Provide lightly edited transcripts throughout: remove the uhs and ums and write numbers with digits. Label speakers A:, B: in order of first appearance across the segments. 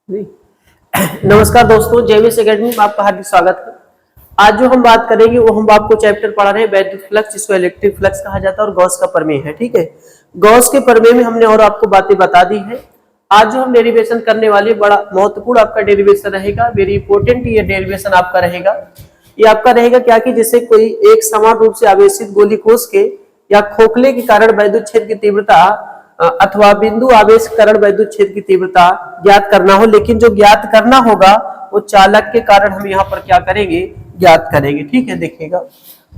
A: जी। नमस्कार दोस्तों, JVS academy में आपका हार्दिक स्वागत है। आज जो हम बात करेंगे वो हम आपको चैप्टर पढ़ा रहे हैं वैद्युत फ्लक्स, जिसको इलेक्ट्रिक फ्लक्स कहा जाता है, और गॉस का प्रमेय है। ठीक है, गॉस के प्रमेय में हमने और आपको बातें बता दी है। आज जो हम डेरिवेशन करने वाले, बड़ा महत्वपूर्ण आपका डेरिवेशन रहेगा, वेरी इंपॉर्टेंट ये डेरिवेशन आपका रहेगा। ये आपका रहेगा क्या कि जैसे कोई एक समान रूप से आवेशित गोली कोष के या खोखले के कारण वैद्युत क्षेत्र की तीव्रता अथवा बिंदु आवेश कारण वैद्युत क्षेत्र की तीव्रता ज्ञात करना हो, लेकिन जो ज्ञात करना होगा वो चालक के कारण हम यहाँ पर क्या करेंगे, ज्ञात करेंगे। ठीक है, देखिएगा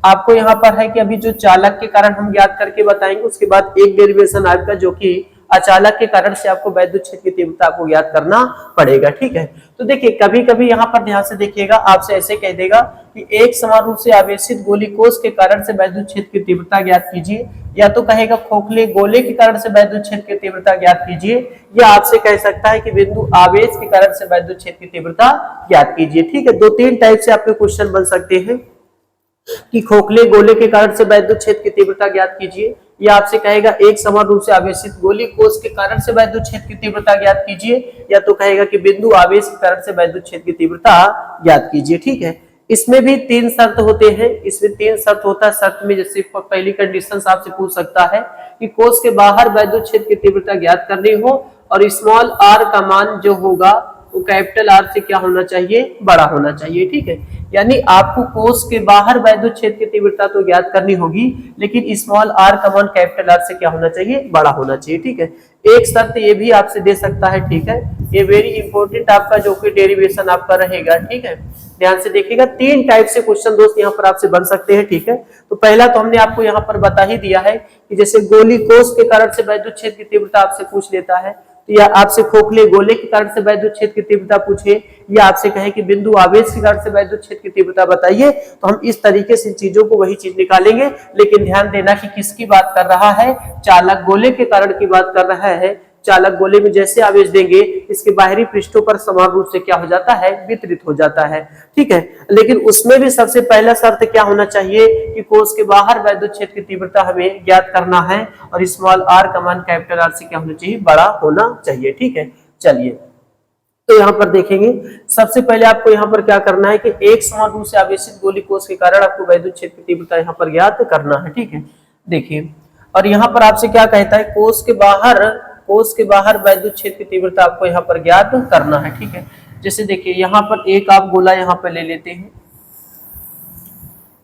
A: आपको यहाँ पर है कि अभी जो चालक के कारण हम ज्ञात करके बताएंगे, उसके बाद एक डेरिवेशन आपका जो कि अचालक के कारण से आपको वैद्युत क्षेत्र की तीव्रता को ज्ञात करना पड़ेगा। ठीक है, तो देखिए कभी कभी यहाँ पर ध्यान से देखिएगा, आपसे ऐसे कह देगा कि एक समान रूप से आवेशित गोली कोष के कारण से वैद्युत क्षेत्र की तीव्रता ज्ञात कीजिए, या तो कहेगा खोखले गोले के कारण से वैद्युत क्षेत्र की तीव्रता ज्ञात कीजिए, या आपसे कह सकता है कि बिंदु आवेश के कारण से वैद्युत क्षेत्र की तीव्रता ज्ञात कीजिए। ठीक है, दो तीन टाइप से आपके क्वेश्चन बन सकते हैं कि खोखले गोले के कारण से वैद्युत क्षेत्र की तीव्रता ज्ञात कीजिए, या आपसे कहेगा एक समान रूप से आवेशित गोली कोष के कारण से वैद्युत क्षेत्र की तीव्रता ज्ञात कीजिए, या तो कहेगा कि बिंदु आवेश के कारण से वैद्युत क्षेत्र की तीव्रता ज्ञात कीजिए। ठीक है, इसमें भी तीन शर्त होते हैं, इसमें तीन शर्त होता है। शर्त में जैसे पहली कंडीशन आपसे पूछ सकता है कि कोष के बाहर वैद्युत क्षेत्र की तीव्रता ज्ञात करनी हो, और स्मॉल आर का मान जो होगा वो कैपिटल आर से क्या होना चाहिए, बड़ा होना चाहिए। ठीक है, यानी आपको कोष के बाहर वैद्युत क्षेत्र की तीव्रता तो ज्ञात करनी होगी, लेकिन स्मॉल आर का मान कैपिटल आर से क्या होना चाहिए, बड़ा होना चाहिए। ठीक है, एक शर्त ये भी आपसे दे सकता है। ठीक है, ये वेरी इंपॉर्टेंट आपका जो कि डेरिवेशन आपका रहेगा। ठीक है, ध्यान से देखिएगा, तीन टाइप से क्वेश्चन दोस्त यहाँ पर आपसे बन सकते हैं। ठीक है, तो पहला तो हमने आपको यहाँ पर बता ही दिया है कि जैसे गोली कोष के कारण से वैद्युत क्षेत्र की तीव्रता आपसे पूछ लेता है, या आपसे खोखले गोले के कारण से वैद्युत क्षेत्र की तीव्रता पूछे, या आपसे कहे कि बिंदु आवेश के कारण से वैद्युत क्षेत्र की तीव्रता बताइए, तो हम इस तरीके से चीजों को वही चीज निकालेंगे। लेकिन ध्यान देना कि किसकी बात कर रहा है, चालक गोले के कारण की बात कर रहा है। चालक गोले में जैसे आवेश देंगे, इसके बाहरी पृष्ठों पर समान रूप से क्या हो जाता है, वितरित हो जाता है। ठीक है, लेकिन उसमें भी सबसे पहला शर्त क्या होना चाहिए कि कोष के बाहर वैद्युत क्षेत्र की तीव्रता हमें ज्ञात करना है, और स्मॉल आर का मान कैपिटल आर से क्या होना चाहिए, बड़ा होना चाहिए। ठीक है, चलिए तो यहाँ पर देखेंगे, सबसे पहले आपको यहाँ पर क्या करना है कि एक समान रूप से आवेशित गोली कोष के कारण आपको वैद्युत क्षेत्र की तीव्रता यहाँ पर ज्ञात करना है। ठीक है, देखिए, और यहाँ पर आपसे क्या कहता है, कोष के बाहर वैद्युत क्षेत्र की तीव्रता आपको यहाँ पर ज्ञात करना है। ठीक है, जैसे देखिए यहाँ पर एक आप गोला यहाँ पर ले लेते हैं,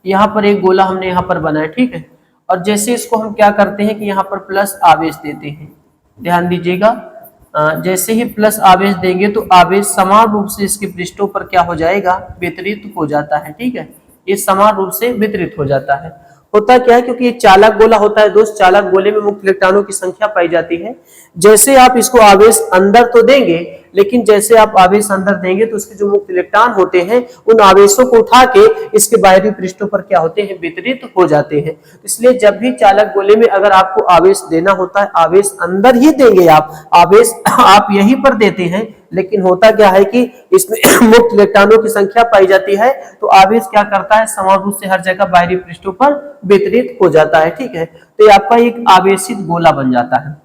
A: यहाँ पर एक गोला हमने यहाँ पर बनाया। ठीक है, और जैसे इसको हम क्या करते हैं कि यहाँ पर प्लस आवेश देते हैं, ध्यान दीजिएगा, जैसे ही प्लस आवेश देंगे तो आवेश समान रूप से इसके पृष्ठों पर क्या हो जाएगा, वितरित हो जाता है। ठीक है, ये समान रूप से वितरित हो जाता है। होता क्या है, क्योंकि ये चालक गोला होता है दोस्त, चालक गोले में मुक्त इलेक्ट्रॉनों की संख्या पाई जाती है। जैसे आप इसको आवेश अंदर तो देंगे, लेकिन जैसे आप आवेश अंदर देंगे तो उसके जो मुक्त इलेक्ट्रॉन होते हैं उन आवेशों को उठा के इसके बाहरी पृष्ठों पर क्या होते हैं, वितरित हो जाते हैं। इसलिए जब भी चालक गोले में अगर आपको आवेश देना होता है, आवेश अंदर ही देंगे आप, आवेश आप यहीं पर देते हैं, लेकिन होता क्या है कि इसमें मुक्त इलेक्ट्रॉनों की संख्या पाई जाती है, तो आवेश क्या करता है, समान रूप से हर जगह बाहरी पृष्ठों पर वितरित हो जाता है। ठीक है, तो ये आपका एक आवेशित गोला बन जाता है,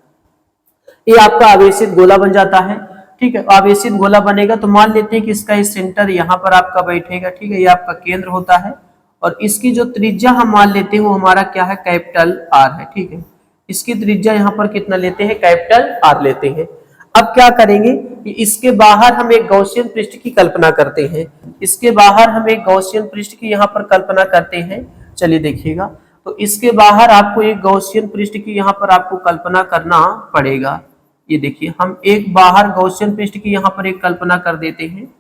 A: ये आपका आवेशित गोला बन जाता है। ठीक है, आवेशित गोला बनेगा तो मान लेते हैं कि इसका सेंटर यहाँ पर आपका बैठेगा। ठीक है, ये आपका केंद्र होता है, और इसकी जो त्रिज्या हम मान लेते हैं वो हमारा क्या है, कैपिटल आर है। ठीक है, इसकी त्रिज्या यहाँ पर कितना लेते हैं, कैपिटल आर लेते हैं। अब क्या करेंगे कि इसके बाहर हम एक गॉसियन पृष्ठ की कल्पना करते हैं, इसके बाहर हम एक गॉसियन पृष्ठ की यहाँ पर कल्पना करते हैं। चलिए देखिएगा, तो इसके बाहर आपको एक गॉसियन पृष्ठ की यहाँ पर आपको कल्पना करना पड़ेगा। ये देखिए, हम एक बाहर गॉसियन पृष्ठ की यहाँ पर एक कल्पना कर देते हैं,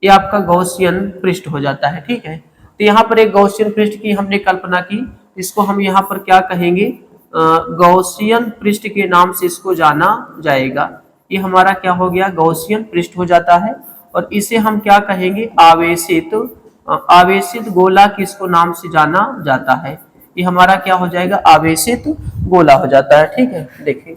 A: ये आपका गॉसियन पृष्ठ हो जाता है। ठीक है, तो यहाँ पर एक गॉसियन पृष्ठ की हमने कल्पना की, इसको हम यहाँ पर क्या कहेंगे, गॉसियन पृष्ठ के नाम से इसको जाना जाएगा। ये हमारा क्या हो गया, गॉसियन पृष्ठ हो जाता है, और इसे हम क्या कहेंगे, आवेशित गोला किसको नाम से जाना जाता है, ये हमारा क्या हो जाएगा, आवेशित गोला हो जाता है। ठीक है, देखिए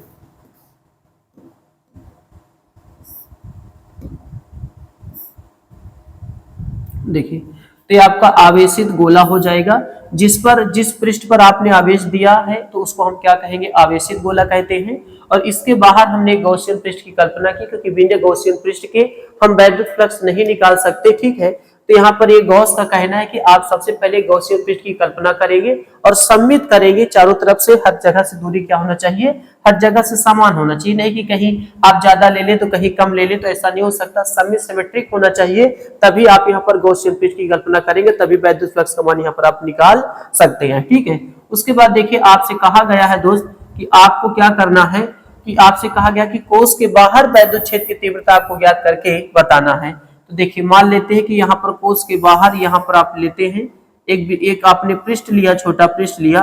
A: देखिए तो ये आपका आवेशित गोला हो जाएगा। जिस पृष्ठ पर आपने आवेश दिया है तो उसको हम क्या कहेंगे, आवेशित गोला कहते हैं। और इसके बाहर हमने गॉसियन पृष्ठ की कल्पना की, क्योंकि बिना गॉसियन पृष्ठ के हम वैद्युत फ्लक्स नहीं निकाल सकते, ठीक है। तो यहाँ पर ये गॉस का कहना है कि आप सबसे पहले गॉसियन पृष्ठ की कल्पना करेंगे और सम्मित करेंगे चारों तरफ से, हर जगह से दूरी क्या होना चाहिए, हर जगह से समान होना चाहिए, नहीं कि कहीं आप ज्यादा ले लें तो कहीं कम ले लें, तो ऐसा नहीं हो सकता, सम्मित सिमेट्रिक होना चाहिए, तभी आप यहाँ पर गॉसियन पृष्ठ की कल्पना करेंगे, तभी वैद्युत फ्लक्स का मान यहाँ पर आप निकाल सकते हैं, ठीक है। उसके बाद देखिए आपसे कहा गया है दोस्त कि आपको क्या करना है, कि आपसे कहा गया कि कोष के बाहर वैद्युत क्षेत्र की तीव्रता आपको ज्ञात करके बताना है। तो देखिए मान लेते हैं कि यहाँ पर कोष के बाहर यहाँ पर आप लेते हैं एक आपने पृष्ठ लिया, छोटा पृष्ठ लिया,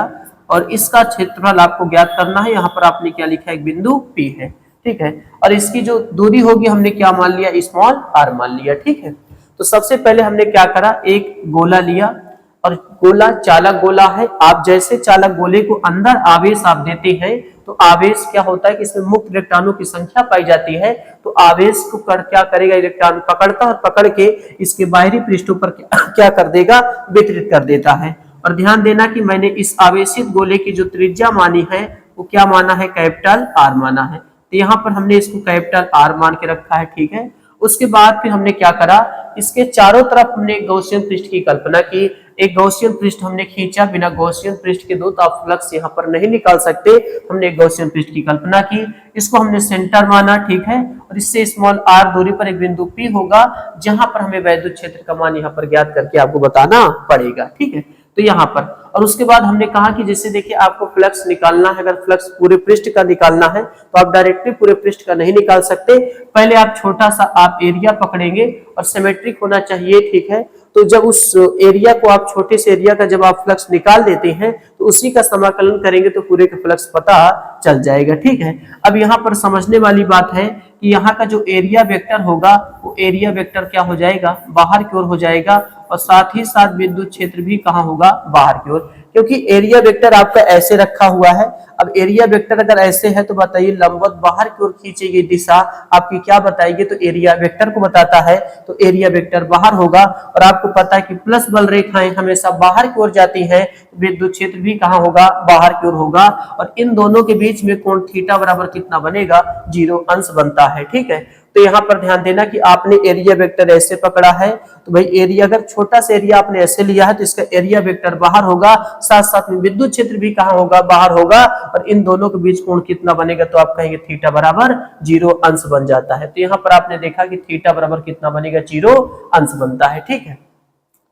A: और इसका क्षेत्रफल आपको ज्ञात करना है। यहाँ पर आपने क्या लिखा है, एक बिंदु P है, ठीक है। और इसकी जो दूरी होगी हमने क्या मान लिया, स्मॉल r मान लिया, ठीक है। तो सबसे पहले हमने क्या करा, एक गोला लिया, और गोला चालक गोला है। आप जैसे चालक गोले को अंदर आवेश आप देते हैं तो आवेश क्या होता है कि इसमें मुक्त इलेक्ट्रॉनों की संख्या पाई जाती है, तो आवेश को क्या करेगा, इलेक्ट्रॉन पकड़ता है और पकड़ के इसके बाहरी पृष्ठों पर क्या कर देगा, वितरित कर देता है। और ध्यान देना कि मैंने इस आवेशित गोले की जो त्रिज्या मानी है वो क्या माना है, कैपिटल R माना है। तो यहाँ पर हमने इसको कैपिटल R मान के रखा है, ठीक है। उसके बाद फिर हमने क्या करा, इसके चारों तरफ हमने गॉसियन पृष्ठ की कल्पना की। एक गॉसियन पृष्ठ हमने खींचा, बिना गॉसियन पृष्ठ के दो तो आप फ्लक्स यहाँ पर नहीं निकाल सकते, हमने एक गॉसियन पृष्ठ की कल्पना की, इसको हमने सेंटर माना, ठीक है। और इससे स्मॉल r दूरी पर एक बिंदु P होगा, जहां पर हमें वैद्युत क्षेत्र का मान यहाँ पर ज्ञात करके आपको बताना पड़ेगा, ठीक है। तो यहाँ पर, और उसके बाद हमने कहा कि जैसे देखिए आपको फ्लक्स निकालना है, अगर फ्लक्स पूरे पृष्ठ का निकालना है तो आप डायरेक्टली पूरे पृष्ठ का नहीं निकाल सकते, पहले आप छोटा सा आप एरिया पकड़ेंगे और सिमेट्रिक होना चाहिए, ठीक है। तो जब उस एरिया को आप छोटे से एरिया का जब आप फ्लक्स निकाल देते हैं तो उसी का समाकलन करेंगे तो पूरे का फ्लक्स पता चल जाएगा, ठीक है। अब यहाँ पर समझने वाली बात है कि यहाँ का जो एरिया वेक्टर होगा वो एरिया वेक्टर क्या हो जाएगा, बाहर की ओर हो जाएगा, और साथ ही साथ विद्युत क्षेत्र भी कहाँ होगा, बाहर की ओर, क्योंकि एरिया वेक्टर आपका ऐसे रखा हुआ है। अब एरिया वेक्टर अगर ऐसे है तो बताइए लंबवत बाहर की ओर खींची गई दिशा आपकी क्या बताएगी, तो एरिया वेक्टर को बताता है, तो एरिया वेक्टर बाहर होगा। और आपको पता है कि प्लस बल रेखाएं हमेशा बाहर की ओर जाती हैं, विद्युत क्षेत्र भी कहाँ होगा, बाहर की ओर होगा। और इन दोनों के बीच में कोण थीटा बराबर कितना बनेगा, 0 अंश बनता है, ठीक है। तो यहाँ पर ध्यान देना कि आपने एरिया वेक्टर ऐसे पकड़ा है, तो भाई एरिया अगर छोटा सा एरिया आपने ऐसे लिया है तो इसका एरिया वेक्टर बाहर होगा, साथ साथ में विद्युत क्षेत्र भी कहाँ होगा, बाहर होगा। और इन दोनों के बीच कोण कितना बनेगा, तो आप कहेंगे थीटा बराबर 0 अंश बन जाता है। तो यहाँ पर आपने देखा कि थीटा बराबर कितना बनेगा, 0 अंश बनता है, ठीक है।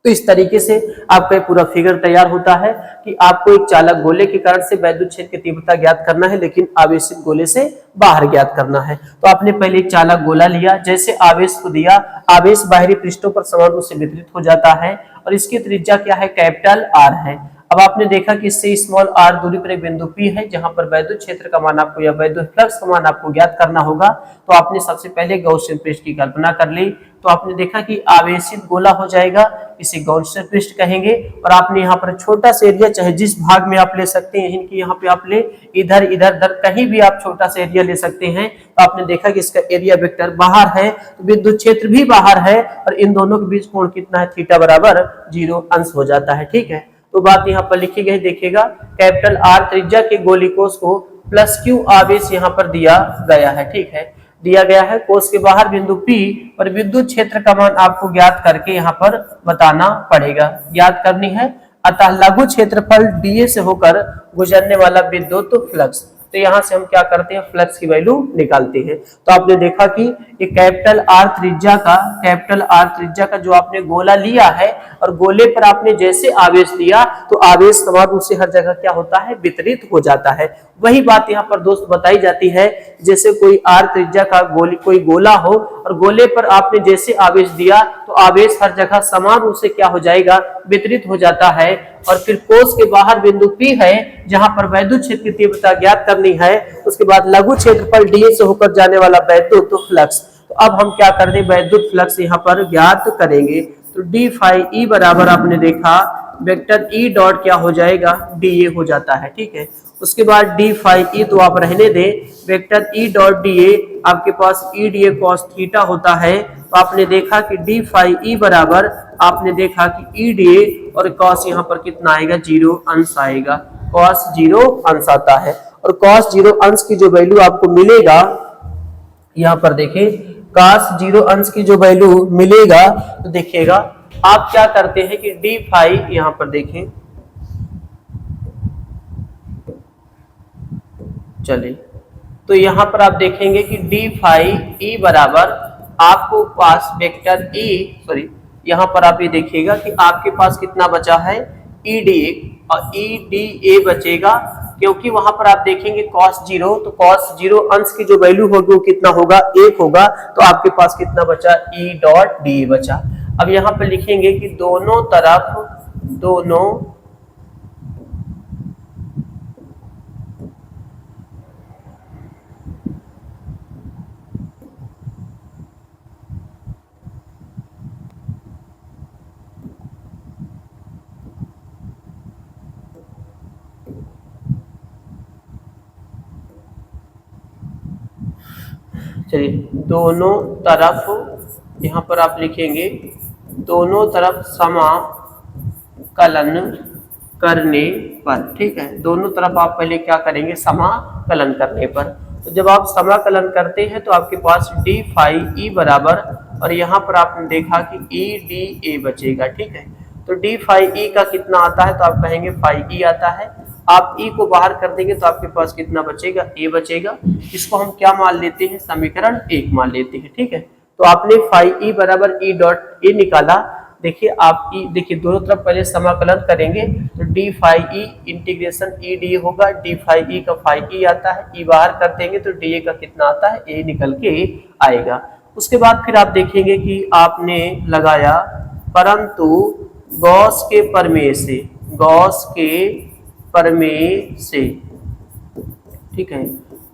A: तो इस तरीके से आपका पूरा फिगर तैयार होता है कि आपको एक चालक गोले के कारण से वैद्युत क्षेत्र की तीव्रता ज्ञात करना है, लेकिन आवेशित गोले से बाहर ज्ञात करना है। तो आपने पहले एक चालक गोला लिया, जैसे आवेश को दिया, आवेश बाहरी पृष्ठों पर समान रूप से वितरित हो जाता है, और इसकी त्रिज्या क्या है, कैपिटल R है। अब आपने देखा कि इससे स्मॉल r दूरी पर एक बिंदु P है, जहां पर वैद्युत क्षेत्र का मान आपको या वैद्युत फ्लक्स का मान आपको ज्ञात करना होगा। तो आपने सबसे पहले गॉसियन पृष्ठ की कल्पना कर ली, तो आपने देखा कि आवेशित गोला हो जाएगा, इसे गॉसियन पृष्ठ कहेंगे। और आपने यहाँ पर छोटा सा एरिया, चाहे जिस भाग में आप ले सकते हैं, इनकी यहाँ पे आप ले, इधर इधर इधर कहीं भी आप छोटा सा एरिया ले सकते हैं। तो आपने देखा कि इसका एरिया वेक्टर बाहर है, तो विद्युत क्षेत्र भी बाहर है, और इन दोनों के बीच कोण कितना है, थीटा बराबर 0 अंश हो जाता है, ठीक है। तो बात यहाँ पर लिखी गई, देखिएगा कैपिटल R त्रिज्या के गोली कोष को प्लस Q आवेश यहाँ पर दिया गया है, ठीक है, दिया गया है। कोष के बाहर बिंदु P पर विद्युत क्षेत्र का मान आपको ज्ञात करके यहाँ पर बताना पड़ेगा, ज्ञात करनी है। अतः लघु क्षेत्रफल dA से होकर गुजरने वाला विद्युत फ्लक्स, तो यहाँ से हम क्या करते हैं, फ्लक्स की वैल्यू निकालते हैं। तो आपने देखा कि ये कैपिटल R त्रिज्या का जो आपने गोला लिया है, और गोले पर आपने जैसे आवेश दिया तो आवेश समान रूप से हर जगह क्या होता है, वितरित हो जाता है। वही बात यहाँ पर दोस्त बताई जाती है, जैसे कोई R त्रिज्या का कोई गोला हो, और गोले पर आपने जैसे आवेश दिया तो आवेश हर जगह समान रूप से क्या हो जाएगा, वितरित हो जाता है। और फिर कोष के बाहर बिंदु P है, जहां पर वैद्युत क्षेत्र की तीव्रता ज्ञात करनी है। उसके बाद लघु क्षेत्रफल dA से होकर जाने वाला वैद्युत फ्लक्स, तो अब हम क्या कर दें, वैद्युत फ्लक्स यहाँ पर ज्ञात करेंगे। तो d फाई E बराबर आपने देखा वेक्टर ई डॉट क्या हो जाएगा, डी ए हो जाता है, ठीक है। उसके बाद डी फाई ई तो आप रहने दें, vector E dot D A आपके पास E D A cos theta होता है। तो आपने देखा कि डी फाई ई बराबर, आपने देखा कि ई डी ए और कॉस यहाँ पर कितना आएगा, 0 अंश आएगा, कॉस 0 अंश आता है। और कॉस 0 अंश की जो वैल्यू आपको मिलेगा, यहाँ पर देखें कॉस 0 अंश की जो वैल्यू मिलेगा, तो देखिएगा आप क्या करते हैं कि डी फाई, यहाँ पर देखें, चलिए तो यहाँ पर आप देखेंगे कि डी फाई ई बराबर आपको पास वेक्टर ई, सॉरी यहाँ पर आप ये देखिएगा कि आपके पास कितना बचा है, ई डी ए, और ई डी ए बचेगा, क्योंकि वहां पर आप देखेंगे cos 0, तो cos 0 अंश की जो वैल्यू होगी वो कितना होगा, 1 होगा। तो आपके पास कितना बचा, ई डॉट डी बचा। अब यहाँ पे लिखेंगे कि दोनों चलिए दोनों तरफ यहाँ पर आप लिखेंगे दोनों तरफ समाकलन करने पर, ठीक है। दोनों तरफ आप पहले क्या करेंगे, समाकलन करने पर। तो जब आप समाकलन करते हैं तो आपके पास डी फाई ई बराबर, और यहाँ पर आपने देखा कि ई डी ए बचेगा, ठीक है। तो डी फाई ई का कितना आता है, तो आप कहेंगे फाई ई आता है। आप ई को बाहर कर देंगे तो आपके पास कितना बचेगा, ए बचेगा। इसको हम क्या मान लेते हैं, समीकरण 1 मान लेते हैं, ठीक है। तो आपने फाई ई बराबर ई डॉट ए निकाला। देखिए आप ई, देखिए दोनों तरफ पहले समाकलन करेंगे तो D phi E integration E D होगा, डी फाई ई का फाई ई आता है, ई बाहर कर देंगे तो डी ए का कितना आता है, ए निकल के आएगा। उसके बाद फिर आप देखेंगे कि आपने लगाया, परंतु गॉस के प्रमेय से, गॉस के प्रमेय से, ठीक है,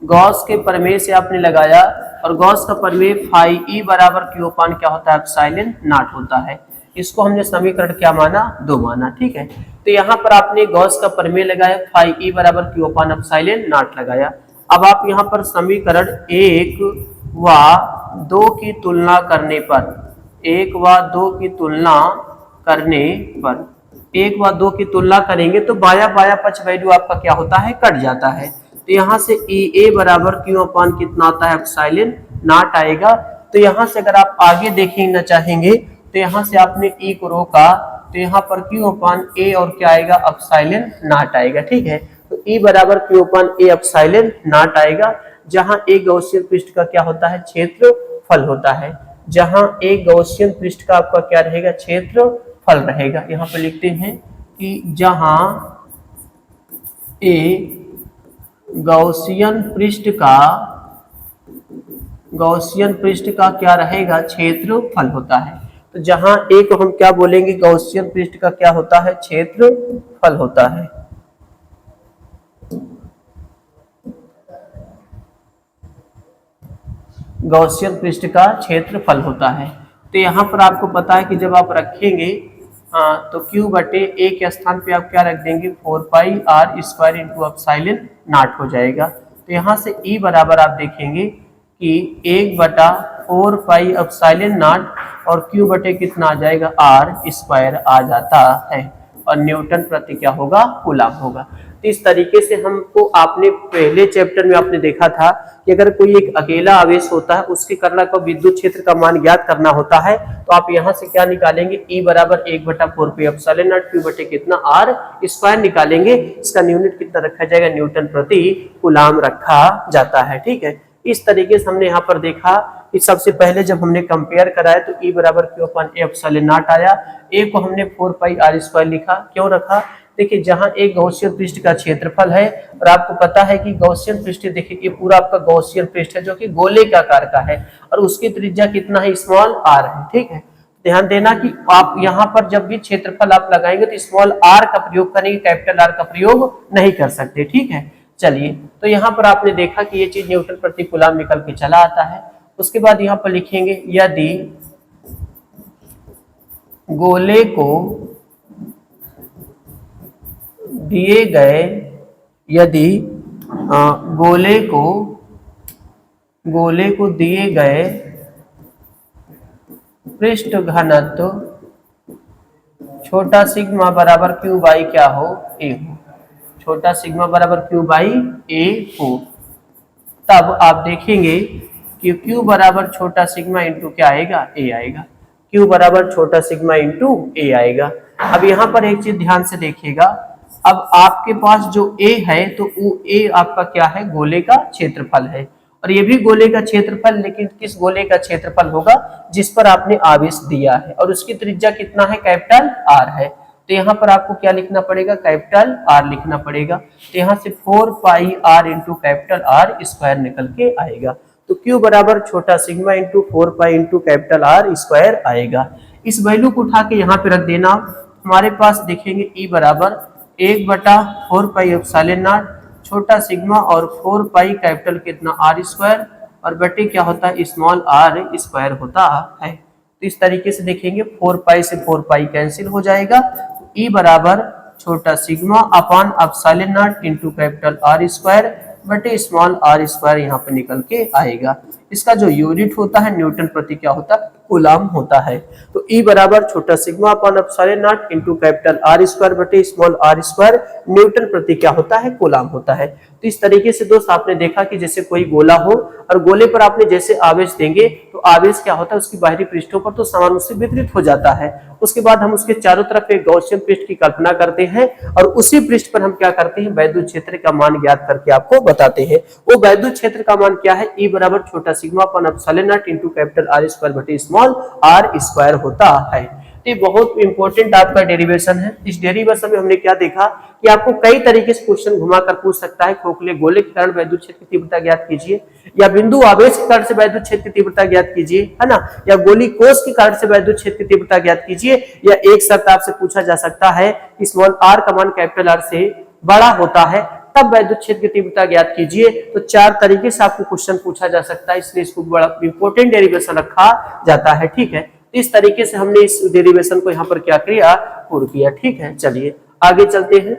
A: गॉस के प्रमेय से आपने लगाया, और गॉस का प्रमेय फाई ई बराबर क्यू अपान क्या होता है, एप्सिलॉन नॉट होता है। इसको हमने समीकरण क्या माना, 2 माना, ठीक है। तो यहाँ पर आपने गॉस का प्रमेय लगाया, फाई ई बराबर क्यू अपान एप्सिलॉन नॉट लगाया। अब आप यहाँ पर समीकरण 1 व 2 की तुलना करने पर, 1 व 2 की तुलना करने पर, 1 व 2 की तुलना करेंगे तो बाया बाया पक्ष वैल्यू आपका क्या होता है, कट जाता है। तो यहाँ से ई ए बराबर क्यू अपान कितना आता है, एप्सिलॉन नॉट आएगा। तो यहाँ से अगर आप आगे देखना चाहेंगे तो यहाँ से आपने ई को रोका, तो यहाँ पर क्यू अपान ए और क्या आएगा, एप्सिलॉन नॉट आएगा, ठीक है। तो ई बराबर Q upon A epsilon naught आएगा, जहां एक गॉसियन पृष्ठ का क्या होता है, क्षेत्रफल होता है। जहां एक गॉसियन पृष्ठ का आपका क्या रहेगा, क्षेत्रफल रहेगा। यहाँ पे लिखते हैं कि जहां ए गॉसियन पृष्ठ का क्या रहेगा, क्षेत्रफल होता है। तो जहां ए को हम क्या बोलेंगे, गॉसियन पृष्ठ का क्या होता है, क्षेत्रफल होता है। गॉसियन पृष्ठ का क्षेत्रफल होता है। तो यहाँ पर आपको पता है कि जब आप रखेंगे तो Q बटे ए के स्थान पे आप क्या रख देंगे, 4 pi R square into epsilon naught हो जाएगा। तो यहाँ से E बराबर आप देखेंगे कि 1 बटा 4 पाई एप्सिलॉन नॉट, और Q बटे कितना आ जाएगा, आर स्क्वायर आ जाता है, और न्यूटन प्रति क्या होगा, कूलम होगा। तो इस तरीके से हमको, आपने पहले चैप्टर में आपने देखा था कि अगर कोई एक अकेला आवेश होता है, उसके कर्णक का विद्युत क्षेत्र का मान ज्ञात करना होता है, तो आप यहाँ से क्या निकालेंगे, E बराबर 1 बटा 4 पाई एप्सिलॉन नॉट, Q बटे कितना, आर स्क्वायर निकालेंगे। इसका यूनिट कितना रखा जाएगा, न्यूटन प्रति कूलम रखा जाता है, ठीक है। इस तरीके से हमने यहाँ पर देखा कि सबसे पहले जब हमने कंपेयर कराया तो E बराबर Q upon A epsilon not आया, ए को हमने 4 पाई आर स्क्वायर लिखा। क्यों रखा, देखिए जहां एक गॉसियन पृष्ठ का क्षेत्रफल है, और आपको पता है कि गॉसियन पृष्ठ, देखिए ये पूरा आपका गॉसियन पृष्ठ है जो कि गोले का आकार का है, और उसकी त्रिज्या कितना है, स्मॉल आर है, ठीक है। ध्यान देना कि आप यहाँ पर जब भी क्षेत्रफल आप लगाएंगे तो स्मॉल आर का प्रयोग करेंगे, कैपिटल आर का प्रयोग नहीं कर सकते, ठीक है। चलिए तो यहाँ पर आपने देखा कि ये चीज न्यूटन प्रति कूलम निकल के चला आता है। उसके बाद यहाँ पर लिखेंगे, यदि गोले को दिए गए यदि गोले को दिए गए पृष्ठ घनत्व छोटा सिग्मा बराबर क्यू बाई क्या हो, ए हो, छोटा सिग्मा बराबर क्यू बाई ए हो, तब आप देखेंगे कि क्यू बराबर छोटा सिग्मा इंटू क्या आएगा, ए आएगा। क्यू बराबर छोटा सिग्मा इंटू ए आएगा। अब यहाँ पर एक चीज ध्यान से देखिएगा, अब आपके पास जो ए है तो वो ए आपका क्या है, गोले का क्षेत्रफल है, और ये भी गोले का क्षेत्रफल, लेकिन किस गोले का क्षेत्रफल होगा, जिस पर आपने आवेश दिया है, और उसकी त्रिज्या कितना है, कैपिटल आर है। तो यहाँ पर आपको क्या लिखना पड़ेगा, कैपिटल आर लिखना पड़ेगा। तो यहाँ से 4 pi R into capital R square निकल के आएगा। तो Q बराबर छोटा sigma into 4 pi into capital R square आएगा। इस वैल्यू को उठा के यहाँ पे रख देना। हमारे पास देखेंगे E बराबर 1/4 पाई एप्सिलॉन नॉट छोटा सिग्मा और 4 पाई कैपिटल कितना आर स्क्वायर, और बटे क्या होता है, स्मॉल आर स्क्वायर होता है। तो इस तरीके से देखेंगे 4 पाई से 4 पाई कैंसिल हो जाएगा। तो E बराबर छोटा sigma upon epsilon not into capital R square बटे स्मॉल आर स्क्वायर यहाँ पे निकल के आएगा। इसका जो यूनिट होता है न्यूटन प्रति क्या होता है, कूलम होता है। तो E बराबर छोटा sigma upon epsilon not into capital R square बटे स्मॉल आर स्क्वायर न्यूटन प्रति क्या होता है, कूलम होता है। तो इस तरीके से दोस्त आपने देखा कि जैसे कोई गोला हो और गोले पर आपने जैसे आवेश देंगे तो आवेश क्या होता है, उसकी बाहरी पृष्ठों पर तो समान रूप से वितरित हो जाता है। उसके बाद हम उसके चारों तरफ एक गॉसियन पृष्ठ की कल्पना करते हैं और उसी पृष्ठ पर हम क्या करते हैं, वैद्युत क्षेत्र का मान ज्ञात करके आपको बताते हैं। वो वैद्युत क्षेत्र का मान क्या है, E बराबर छोटा sigma upon epsilon not into capital R square बटे स्मॉल आर स्क्वायर होता है। ये बहुत इंपॉर्टेंट आपका डेरिवेशन है। इस डेरिवेशन में हमने क्या देखा कि आपको कई तरीके से क्वेश्चन घुमाकर पूछ सकता है। खोखले गोले के कारण वैद्युत क्षेत्र की तीव्रता ज्ञात कीजिए, या बिंदु आवेश के कारण से वैद्युत क्षेत्र की तीव्रता ज्ञात कीजिए, है ना, या गोली कोष के कारण से वैद्युत क्षेत्र की तीव्रता ज्ञात कीजिए, या एक शर्त आपसे पूछा जा सकता है कि स्मॉल आर का मान कैपिटल आर से बड़ा होता है तब वैद्युत क्षेत्र की तीव्रता ज्ञात कीजिए। तो 4 तरीके से आपको क्वेश्चन पूछा जा सकता है, इसलिए इसको बड़ा इंपॉर्टेंट डेरिवेशन रखा जाता है। ठीक है, इस तरीके से हमने इस डेरिवेशन को यहाँ पर क्या किया, पूर्ण किया। ठीक है, चलिए आगे चलते हैं।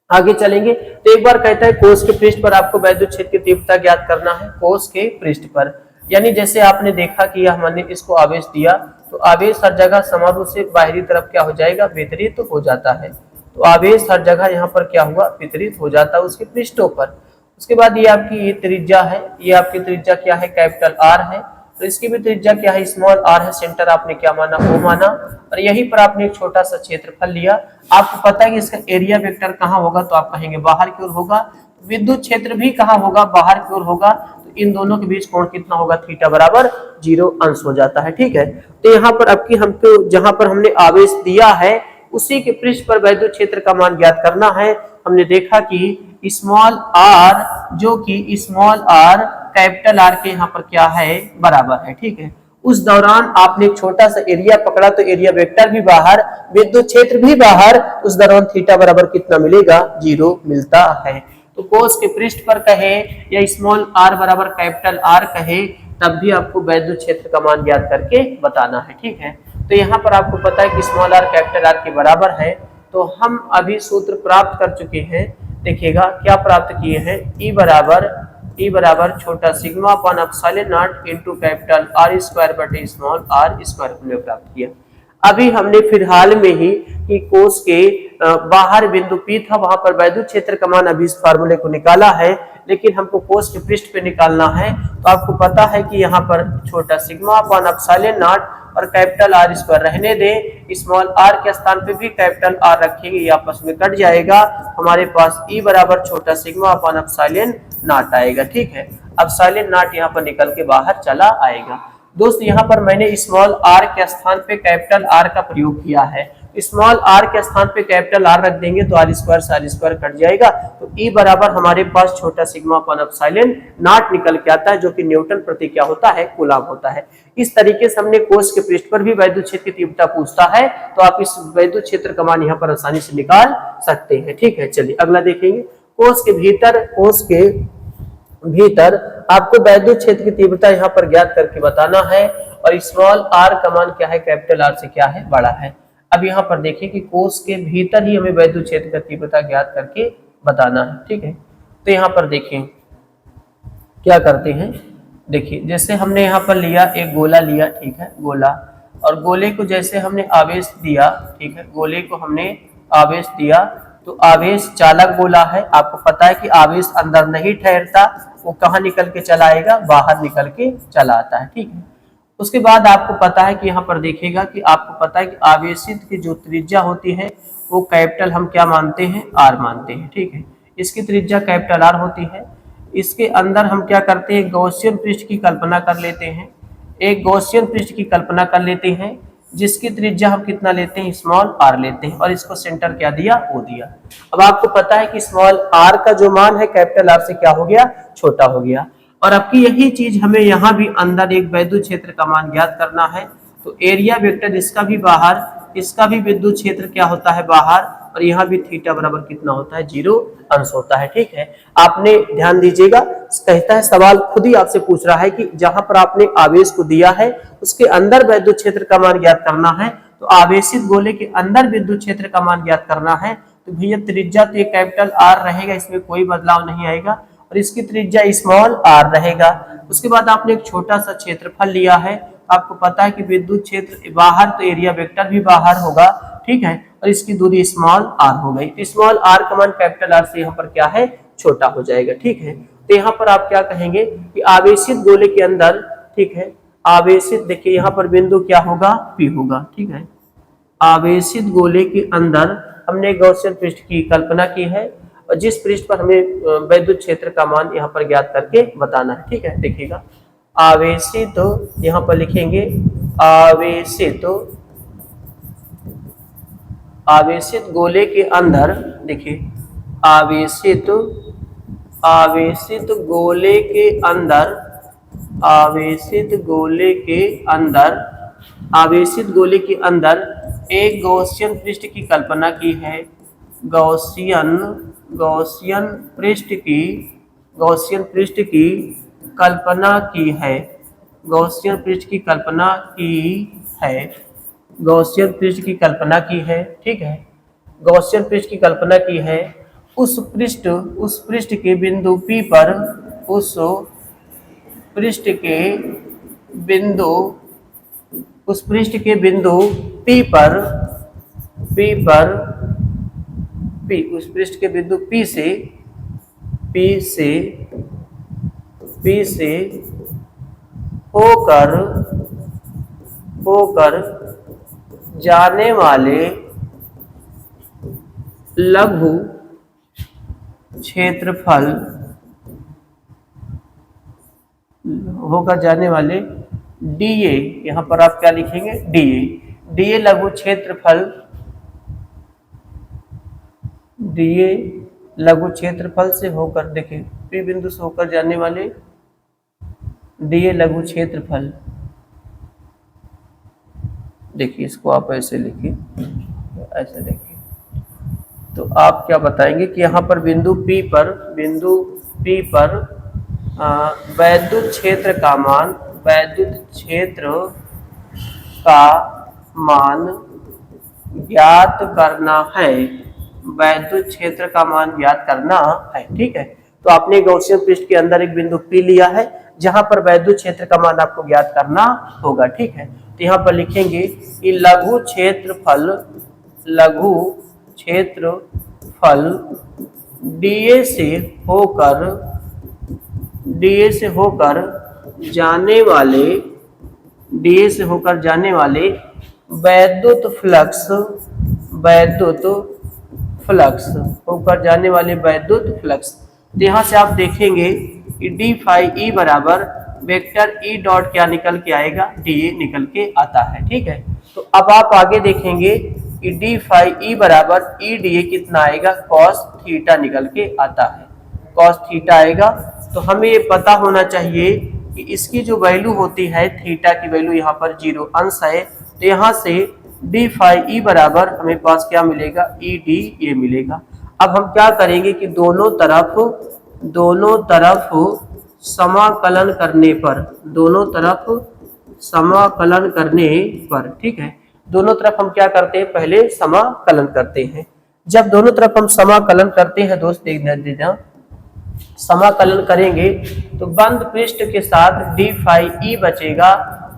A: आगे चलेंगे तो एक बार कहता है कोष के पृष्ठ पर आपको वैद्युत क्षेत्र की तीव्रता ज्ञात करना है। कोष के पृष्ठ पर यानी जैसे आपने देखा कि हमने इसको आवेश दिया तो आवेश हर जगह समान रूप से बाहरी तरफ क्या हो जाएगा, वितरित तो हो जाता है। तो आवेश हर जगह यहाँ पर क्या हुआ, वितरित हो जाता है उसके पृष्ठों पर। उसके बाद ये आपकी ये त्रिज्या है, ये आपकी त्रिज्या क्या है, कैपिटल आर है। तो इसकी भी त्रिज्या क्या है, स्मॉल आर है। सेंटर आपने क्या माना, ओ माना, और यहीं पर आपने एक छोटा सा क्षेत्रफल लिया। आपको पता है कि इसका एरिया वेक्टर कहाँ होगा, तो आप कहेंगे बाहर की ओर होगा। विद्युत क्षेत्र भी कहाँ होगा, बाहर की ओर होगा। तो इन दोनों के बीच कोण कितना होगा, थीटा बराबर 0 अंश हो जाता है। ठीक है, तो यहाँ पर अब की हमको जहां पर हमने आवेश दिया है उसी के पृष्ठ पर वैद्युत क्षेत्र का मान ज्ञात करना है। हमने देखा कि स्मॉल आर जो कि स्मॉल आर कैपिटल आर के यहाँ पर क्या है, बराबर है। ठीक है, उस दौरान आपने एक छोटा सा एरिया पकड़ा तो एरिया वेक्टर भी बाहर, विद्युत क्षेत्र भी बाहर। उस दौरान थीटा बराबर कितना मिलेगा, 0 मिलता है। तो कोष के पृष्ठ पर कहे या स्मॉल आर बराबर कैपिटल आर कहे तब भी आपको वैद्युत क्षेत्र का मान ज्ञात करके बताना है। ठीक है, तो यहाँ पर आपको पता है कि स्मॉल आर कैपिटल आर के बराबर है। तो हम अभी सूत्र प्राप्त कर चुके हैं। देखिएगा क्या प्राप्त किए हैं, E बराबर छोटा sigma upon epsilon not into capital R square बटे स्मॉल आर स्क्वायर हमने प्राप्त किया। अभी हमने फिलहाल में ही कि कोष के बाहर बिंदु P था, वहां पर वैद्युत क्षेत्र का मान अभी इस फार्मूले को निकाला है, लेकिन हमको कोष के पृष्ठ पे निकालना है। तो आपको पता है कि यहाँ पर छोटा सिग्मा अपॉन एप्सिलॉन नॉट और कैपिटल आर स्क्वायर रहने दे, स्मॉल आर के स्थान पे भी कैपिटल आर रखेंगे, ये आपस में कट जाएगा। हमारे पास E बराबर छोटा सिग्मा अपॉन एप्सिलॉन नॉट आएगा। ठीक है, एप्सिलॉन नॉट यहाँ पर निकल के बाहर चला आएगा। दोस्त यहाँ पर मैंने स्मॉल आर के स्थान पे कैपिटल आर का प्रयोग किया है। स्मॉल आर के स्थान पे कैपिटल आर रख देंगे तो आर स्क्वायर कट जाएगा। तो E बराबर हमारे पास छोटा सिग्मा अपॉन एप्सिलॉन नॉट निकल के आता है, जो कि न्यूटन प्रति क्या होता है, कूलम होता है। इस तरीके से हमने कोष के पृष्ठ पर भी वैद्युत क्षेत्र की तीव्रता पूछता है, तो आप इस वैद्युत क्षेत्र का मान यहाँ पर आसानी से निकाल सकते हैं। ठीक है, चलिए अगला देखेंगे। कोष के भीतर आपको वैद्युत क्षेत्र की तीव्रता यहाँ पर ज्ञात करके बताना है, और स्मॉल आर का मान क्या है, कैपिटल आर से क्या है, बड़ा है। अब यहाँ पर देखिए कि कोष के भीतर ही हमें वैद्युत क्षेत्र का तीव्रता ज्ञात करके बताना है, ठीक है। तो यहाँ पर देखिए क्या करते हैं, देखिए जैसे हमने यहाँ पर लिया एक गोला लिया, ठीक है, गोला, और गोले को जैसे हमने आवेश दिया, ठीक है, गोले को हमने आवेश दिया, तो आवेश चालक गोला है, आपको पता है कि आवेश अंदर नहीं ठहरता, वो कहाँ निकल के चला आएगा, बाहर निकल के चला आता है, ठीक है। उसके बाद आपको पता है कि यहाँ पर देखिएगा कि आपको पता है कि आवेशित की जो त्रिज्या होती है वो कैपिटल हम क्या मानते हैं, आर मानते हैं, ठीक है। इसकी त्रिज्या कैपिटल आर होती है। इसके अंदर हम क्या करते हैं, गॉसियन पृष्ठ की कल्पना कर लेते हैं, एक गॉसियन पृष्ठ की कल्पना कर लेते हैं जिसकी त्रिज्या हम कितना लेते हैं, स्मॉल आर लेते हैं, और इसको सेंटर क्या दिया, ओ दिया। अब आपको पता है कि स्मॉल आर का जो मान है कैपिटल आर से क्या हो गया, छोटा हो गया। और अब की यही चीज हमें यहाँ भी अंदर एक वैद्युत क्षेत्र का मान ज्ञात करना है, तो एरिया वेक्टर इसका भी बाहर, इसका भी विद्युत क्षेत्र क्या होता है, बाहर, और यहाँ भी थीटा बराबर कितना होता है, 0 अंश होता है, ठीक है। आपने ध्यान दीजिएगा, कहता है सवाल खुद ही आपसे पूछ रहा है कि जहां पर आपने आवेश को दिया है उसके अंदर विद्युत क्षेत्र का मान ज्ञात करना है, तो आवेशित गोले के अंदर विद्युत क्षेत्र का मान ज्ञात करना है, तो भैया त्रिज्या तो ये कैपिटल आर रहेगा, इसमें कोई बदलाव नहीं आएगा, और इसकी त्रिज्या स्मॉल आर रहेगा। उसके बाद आपने एक छोटा सा क्षेत्रफल लिया है, आपको पता है कि विद्युत क्षेत्र बाहर तो एरिया वेक्टर भी बाहर होगा, ठीक है, और इसकी दूरी स्मॉल आर हो गई, तो स्मॉल आर का मान कैपिटल आर से यहाँ पर क्या है, छोटा हो जाएगा, ठीक है। तो यहाँ पर आप क्या कहेंगे कि आवेशित गोले के अंदर, ठीक है, आवेशित, देखिए यहाँ पर बिंदु क्या होगा, पी होगा, ठीक है। आवेशित गोले के अंदर हमने गॉसियन पृष्ठ की कल्पना की है, और जिस पृष्ठ पर हमें वैद्युत क्षेत्र का मान यहाँ पर ज्ञात करके बताना है, ठीक है। देखिएगा आवेशित, तो यहाँ पर लिखेंगे आवेशित, आवेशित गोले के अंदर, देखिए आवेशित, आवेशित गोले के अंदर, आवेशित गोले के अंदर, आवेशित गोले के अंदर एक गॉसियन पृष्ठ की कल्पना की है, गॉसियन, गॉसियन पृष्ठ की, गॉसियन पृष्ठ की कल्पना की है, गॉसियन पृष्ठ की कल्पना की है, गॉसियन पृष्ठ की कल्पना की है, ठीक है, गॉसियन पृष्ठ की कल्पना की है। उस पृष्ठ के बिंदु P पर, उस पृष्ठ के बिंदु, उस पृष्ठ के बिंदु P पर, P पर, P, उस पृष्ठ के बिंदु P से, P से, P से होकर, होकर जाने वाले लघु क्षेत्रफल, होकर जाने वाले डीए, यहां पर आप क्या लिखेंगे, डीए, डीए लघु क्षेत्रफल, डीए लघु क्षेत्रफल से होकर, देखिए पी बिंदु से होकर जाने वाले डीए लघु क्षेत्रफल, देखिए इसको आप ऐसे लिखिए, ऐसे देखिए, तो आप क्या बताएंगे कि यहाँ पर बिंदु P पर, बिंदु P पर वैद्युत क्षेत्र का मान, वैद्युत क्षेत्र का मान ज्ञात करना है, वैद्युत क्षेत्र का मान ज्ञात करना है, ठीक है। तो आपने गॉसियन पृष्ठ के अंदर एक बिंदु P लिया है जहां पर वैद्युत क्षेत्र का मान आपको ज्ञात करना होगा, ठीक है। तो यहाँ पर लिखेंगे कि लघु क्षेत्रफल, लघु क्षेत्रफल डीए से होकर, डीए से होकर जाने वाले, डीए से होकर जाने वाले वैद्युत फ्लक्स, वैद्युत फ्लक्स, होकर जाने वाले वैद्युत फ्लक्स। तो यहाँ से आप देखेंगे कि डी फाई ई बराबर वेक्टर ई डॉट क्या निकल के आएगा, डी निकल के आता है, ठीक है। तो अब आप आगे देखेंगे कि डी फाई ई बराबर ई डी कितना आएगा, कॉस थीटा निकल के आता है, कॉस थीटा आएगा। तो हमें ये पता होना चाहिए कि इसकी जो वैल्यू होती है, थीटा की वैल्यू यहाँ पर 0 अंश है, तो यहाँ से डी फाई ई बराबर हमें पास क्या मिलेगा, ई डी ये मिलेगा। अब हम क्या करेंगे कि दोनों तरफ समाकलन करने पर, दोनों तरफ समाकलन करने पर, ठीक है, दोनों तरफ हम क्या करते हैं, पहले समाकलन करते हैं। जब दोनों तरफ हम समाकलन करते हैं दोस्त, देखना समाकलन करेंगे तो बंद पृष्ठ के साथ डी फाई ई बचेगा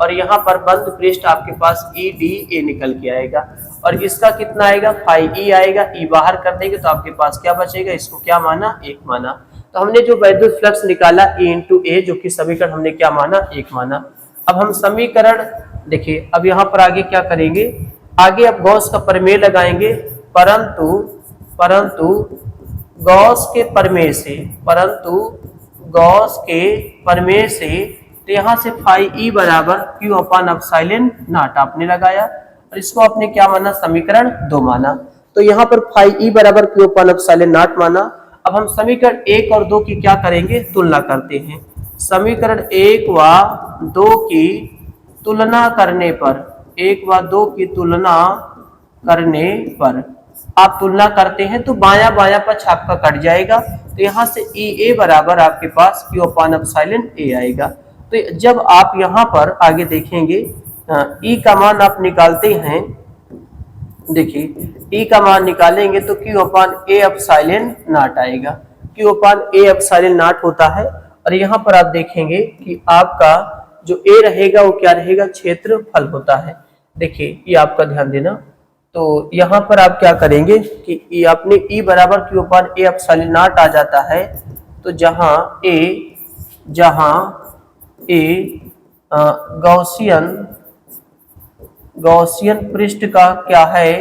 A: और यहाँ पर बंद पृष्ठ आपके पास ई डी ए निकल के आएगा और इसका कितना आएगा, फाई ई आएगा। ई बाहर कर देंगे तो आपके पास क्या बचेगा, इसको क्या माना, एक माना। तो हमने जो वैद्युत फ्लक्स निकाला E इंटू ए, जो कि समीकरण हमने क्या माना, एक माना। अब हम समीकरण देखिए, अब यहाँ पर आगे क्या करेंगे, आगे अब गॉस का प्रमेय लगाएंगे, परंतु गॉस के प्रमेय से तो यहाँ से फाई ई बराबर क्यू अपान एप्सिलॉन नॉट आपने लगाया और इसको आपने क्या माना, समीकरण 2 माना। तो यहाँ पर फाई ई बराबर क्यू अपान एप्सिलॉन नॉट माना। अब हम समीकरण 1 और 2 की क्या करेंगे, तुलना करते हैं। समीकरण 1 व 2 की तुलना करने पर आप तुलना करते हैं तो बाया बाया पक्ष आपका कट जाएगा। तो यहाँ से ई ए बराबर आपके पास क्यू अपान एप्सिलॉन ए आएगा। तो जब आप यहाँ पर आगे देखेंगे ई का मान आप निकालते हैं, देखिए ई का मान निकालेंगे तो Q upon A epsilon naught आएगा। Q upon A epsilon naught होता है और यहाँ पर आप देखेंगे कि आपका जो ए रहेगा वो क्या रहेगा, क्षेत्रफल होता है। देखिए ये आपका ध्यान देना। तो यहाँ पर आप क्या करेंगे कि ई अपने ई बराबर Q upon A epsilon naught आ जाता है। तो जहाँ ए गॉसियन पृष्ठ का क्या है,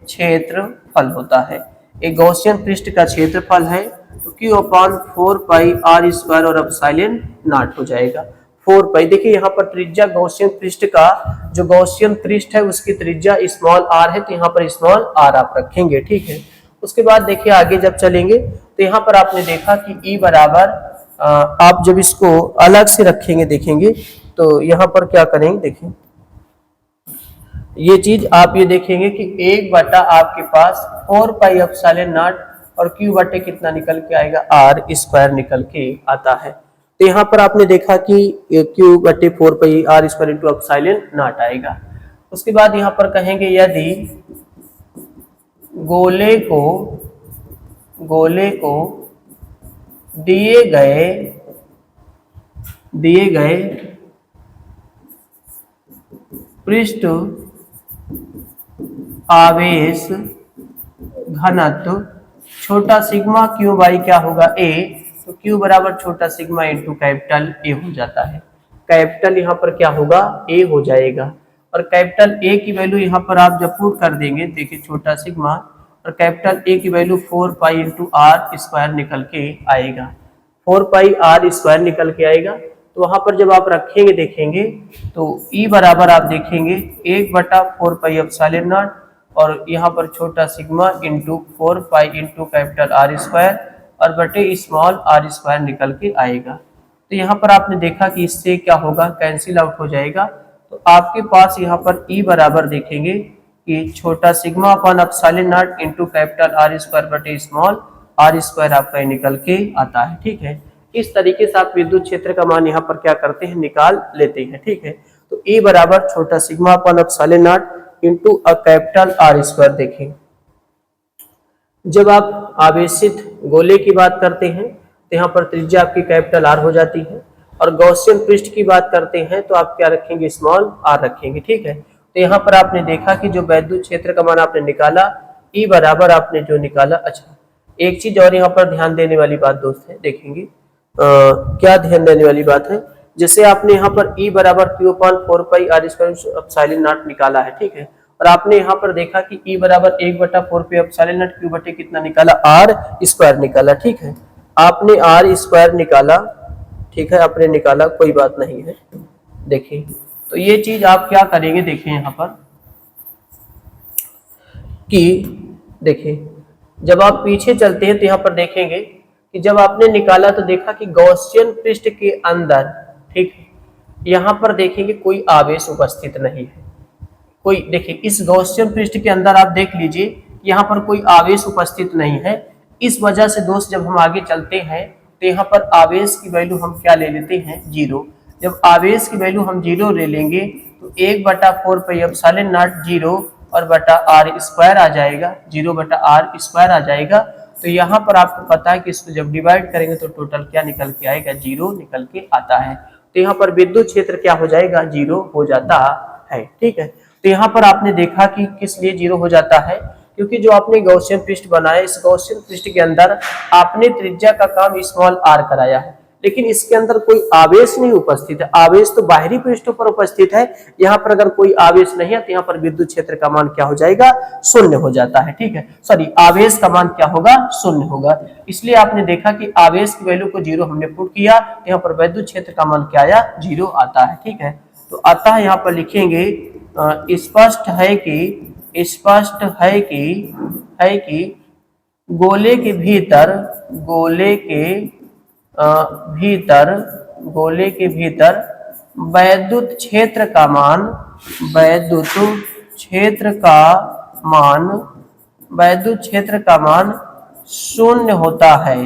A: क्षेत्रफल होता है। एक गॉसियन पृष्ठ का क्षेत्रफल है तो Q upon 4 pi R square और एप्सिलॉन नॉट हो जाएगा 4 पाई। देखिए यहाँ पर त्रिज्या गॉसियन पृष्ठ का, जो गॉसियन पृष्ठ है उसकी त्रिज्या स्मॉल आर है, तो यहाँ पर स्मॉल आर आप रखेंगे, ठीक है। उसके बाद देखिए आगे जब चलेंगे तो यहाँ पर आपने देखा कि ई बराबर आप जब इसको अलग से रखेंगे देखेंगे तो यहाँ पर क्या करेंगे, देखिए ये चीज आप ये देखेंगे कि 1 बटा आपके पास 4 पाई एप्सिलॉन नॉट और क्यू बटे कितना निकल के आएगा, आर स्क्वायर निकल के आता है। तो यहाँ पर आपने देखा कि क्यू बटे 4 pi R square into epsilon naught आएगा। उसके बाद यहाँ पर कहेंगे यदि गोले को दिए गए पृष्ठ आवेश घनत्व छोटा सिग्मा क्यू बाई क्या होगा, ए, तो क्यू बराबर छोटा सिग्मा इंटू कैपिटल ए हो जाता है। कैपिटल यहाँ पर क्या होगा, ए हो जाएगा और कैपिटल ए की वैल्यू यहाँ पर आप जब पुट कर देंगे, देखिए छोटा सिग्मा और कैपिटल ए की value 4 pi into R square निकल के आएगा, 4 पाई आर स्क्वायर निकल के आएगा। तो वहां पर जब आप रखेंगे देखेंगे तो ई बराबर आप देखेंगे 1 बटा 4 पाई एप्सिलॉन नॉट और यहाँ पर छोटा sigma into 4 pi into capital R square और बटे स्मॉल आर स्क्वायर निकल के आएगा। तो यहाँ पर आपने देखा कि इससे क्या होगा, कैंसिल आउट हो जाएगा। तो आपके पास यहाँ पर ई बराबर देखेंगे कि छोटा sigma upon epsilon not into capital R square बटे स्मॉल आर स्क्वायर आपका निकल के आता है, ठीक है। इस तरीके से आप विद्युत क्षेत्र का मान यहाँ पर क्या करते हैं, निकाल लेते हैं, ठीक है। तो E बराबर छोटा sigma upon epsilon not into a capital R square. देखें जब आप आवेशित गोले की बात करते हैं तो यहाँ पर त्रिज्या आपकी कैपिटल आर हो जाती है और गॉसियन पृष्ठ की बात करते हैं तो आप क्या रखेंगे, स्मॉल आर रखेंगे, ठीक है। तो यहाँ पर आपने देखा कि जो वैद्युत क्षेत्र का मान आपने निकाला E बराबर आपने जो निकाला। अच्छा एक चीज और यहाँ पर ध्यान देने वाली बात दोस्त है, देखेंगे क्या ध्यान देने वाली बात है, जैसे आपने यहाँ पर E बराबर Q upon 4 pi R square epsilon naught निकाला है, ठीक है। और आपने यहाँ पर देखा कि E बराबर 1 बटा 4 पाई एप्सिलॉन नॉट क्यू बटे कितना निकाला, आर स्क्वायर निकाला, ठीक है। आपने आर स्क्वायर निकाला, ठीक है, आपने निकाला, कोई बात नहीं है। देखिए तो ये चीज आप क्या करेंगे, देखिए यहाँ पर कि देखिए जब आप पीछे चलते हैं तो यहाँ पर देखेंगे कि जब आपने निकाला तो देखा कि गॉसियन पृष्ठ के अंदर, ठीक, यहाँ पर देखेंगे कोई आवेश उपस्थित नहीं है, कोई, देखिए इस गॉसियन पृष्ठ के अंदर आप देख लीजिए यहाँ पर कोई आवेश उपस्थित नहीं है। इस वजह से दोस्त जब हम आगे चलते हैं तो यहाँ पर आवेश की वैल्यू हम क्या ले लेते हैं, 0। जब आवेश की वैल्यू हम 0 ले लेंगे तो 1/4πε0 0 और बटा आर स्क्वायर आ जाएगा, 0/r² आ जाएगा। तो यहाँ पर आपको पता है कि इसको जब डिवाइड करेंगे तो टोटल क्या निकल के आएगा, 0 निकल के आता है। तो यहाँ पर विद्युत क्षेत्र क्या हो जाएगा, 0 हो जाता है। ठीक है, तो यहाँ पर आपने देखा कि किस लिए 0 हो जाता है, क्योंकि जो आपने गॉसियन पृष्ठ बनाया, इस गॉसियन पृष्ठ के अंदर आपने त्रिज्या का काम स्मॉल r कराया है, लेकिन इसके अंदर कोई आवेश नहीं उपस्थित है। आवेश तो बाहरी पृष्ठों पर उपस्थित है, यहाँ पर अगर कोई आवेश नहीं है तो यहाँ पर विद्युत क्षेत्र का मान क्या हो जाएगा, शून्य हो जाता है। ठीक है, सॉरी, आवेश का मान क्या होगा, शून्य होगा। इसलिए आपने देखा कि आवेश की वैल्यू को 0 हमने पुट किया, यहाँ पर विद्युत क्षेत्र का मान क्या आया, 0 आता है। ठीक है, तो आता है, यहाँ पर लिखेंगे स्पष्ट है कि गोले के भीतर वैद्युत क्षेत्र का मान शून्य होता है।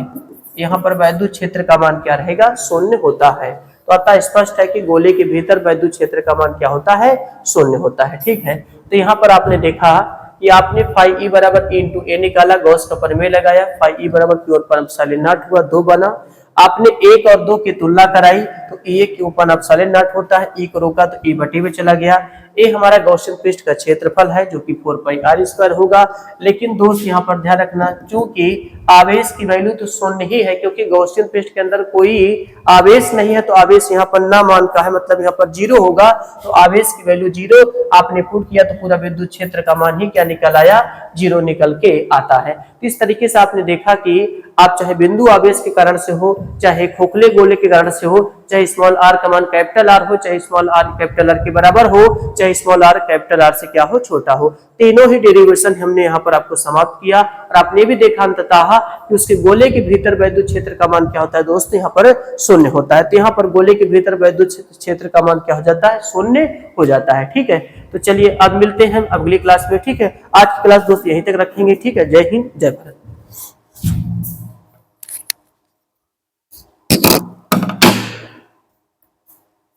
A: यहाँ पर वैद्युत क्षेत्र का मान क्या रहेगा, शून्य होता है। तो अतः स्पष्ट है कि गोले के भीतर वैद्युत क्षेत्र का मान क्या होता है, शून्य होता है। ठीक है, तो यहाँ पर आपने देखा कि आपने फाई ई बराबर इंटू ए निकाला, गॉस का प्रमेय लगाया, फाई ई बराबर क्यू और पर एप्सिलॉन नॉट हुआ, 2 बना। आपने 1 और 2 की तुलना कराई तो ए के ऊपर एप्सिलॉन नॉट होता है, ई को रोका तो ई बटे में चला गया। ए हमारा गॉसियन पृष्ठ का क्षेत्रफल है जो कि 4πr² होगा। लेकिन दोस्त यहाँ पर ध्यान रखना, चूंकि आवेश की वैल्यू तो शून्य ही है, क्योंकि गॉसियन पृष्ठ के अंदर कोई आवेश नहीं है, तो आवेश यहाँ पर ना मान का है, मतलब यहाँ पर 0 होगा। तो आवेश की वैल्यू 0 आपने पुट किया तो पूरा विद्युत क्षेत्र का मान ही क्या निकल आया, 0 निकल के आता है। तो इस तरीके से आपने देखा कि आप चाहे बिंदु आवेश के कारण से हो, चाहे खोखले गोले के कारण से हो, चाहे स्मॉल r का मान कैपिटल R हो, चाहे स्मॉल r कैपिटल R के बराबर हो, चाहे स्मॉल r कैपिटल R से क्या हो, छोटा हो, तीनों ही डेरिवेशन हमने यहाँ पर आपको समाप्त किया। और आपने भी देखा अंततः कि उसके गोले के भीतर वैद्युत क्षेत्र का मान क्या होता है दोस्तों, यहाँ पर शून्य होता है। तो यहाँ पर गोले के भीतर वैद्युत क्षेत्र का मान क्या हो जाता है, शून्य हो जाता है। ठीक है, तो चलिए अब मिलते हैं अगली क्लास में। ठीक है, आज की क्लास दोस्त यहीं तक रखेंगे। ठीक है, जय हिंद, जय भारत।